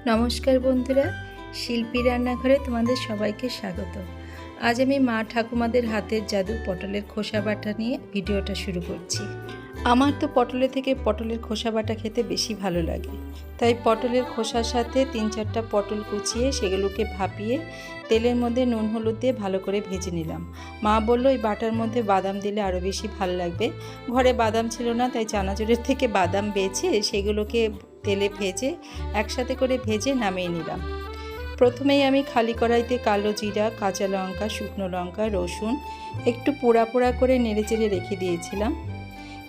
নমস্কার বন্ধুরা, শিল্পী রান্নাঘরে তোমাদের সবাইকে স্বাগত। আজ আমি মা ঠাকুমাদের হাতের জাদু পটলের খোসা বাটা নিয়ে ভিডিওটা শুরু করছি। আমার তো পটলের থেকে পটলের খোসা বাটা খেতে বেশি ভালো লাগে, তাই পটলের খোসার সাথে 3-4টা পটল কুচিয়ে সেগুলোকে ভাপিয়ে তেলের মধ্যে নুন হলুদ দিয়ে ভালো করে ভেজে নিলাম। মা বলল এই বাটার মধ্যে বাদাম দিলে আরও বেশি ভালো লাগবে। ঘরে বাদাম ছিল না, তাই চানাচুরের থেকে বাদাম বেছে সেগুলোকে তেলে ভেজে একসাথে করে ভেজে নামিয়ে নিলাম। প্রথমেই আমি খালি কড়াইতে কালো জিরা, কাঁচা লঙ্কা, শুকনো লঙ্কা, রসুন একটু পোড়া পোড়া করে নেড়েচেড়ে রেখে দিয়েছিলাম।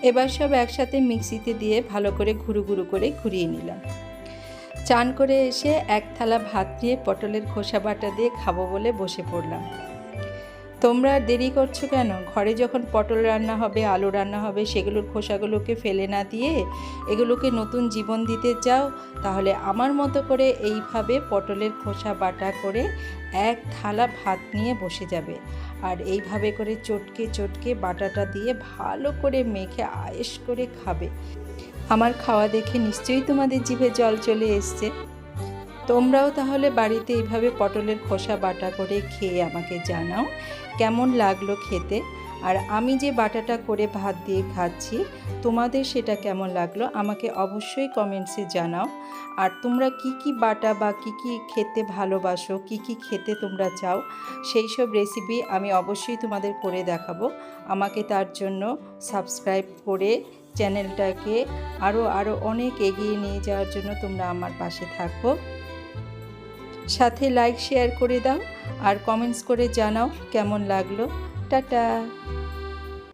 এবার সব একসাথে মিক্সিতে দিয়ে ভালো করে ঘুরু ঘুরু করে ঘুরিয়ে নিলাম। চান করে এসে এক থালা ভাত দিয়ে পটলের খোসা বাটা দিয়ে খাবো বলে বসে পড়লাম। তোমরা দেরি করছো কেন? ঘরে যখন পটল রান্না হবে, আলু রান্না হবে, সেগুলোর খোসাগুলোকে ফেলে না দিয়ে এগুলোকে নতুন জীবন দিতে চাও, তাহলে আমার মতো করে এইভাবে পটলের খোসা বাটা করে এক থালা ভাত নিয়ে বসে যাবে। আর এইভাবে করে চটকে চটকে বাটাটা দিয়ে ভালো করে মেখে আয়েশ করে খাবে। আমার খাওয়া দেখে নিশ্চয়ই তোমাদের জিভে জল চলে এসছে। তোমরাও তাহলে বাড়িতে এইভাবে পটলের খোসা বাটা করে খেয়ে আমাকে জানাও কেমন লাগলো খেতে। আর আমি যে বাটাটা করে ভাত দিয়ে খাচ্ছি, তোমাদের সেটা কেমন লাগলো আমাকে অবশ্যই কমেন্টসে জানাও। আর তোমরা কি কি বাটা বা কি কি খেতে ভালোবাসো, কি কি খেতে তোমরা চাও, সেই সব রেসিপি আমি অবশ্যই তোমাদের করে দেখাবো। আমাকে তার জন্য সাবস্ক্রাইব করে চ্যানেলটাকে আরও অনেক এগিয়ে নিয়ে যাওয়ার জন্য তোমরা আমার পাশে থাকো। সাথে লাইক শেয়ার করে দাও আর কমেন্টস করে জানাও কেমন লাগলো। টাটা।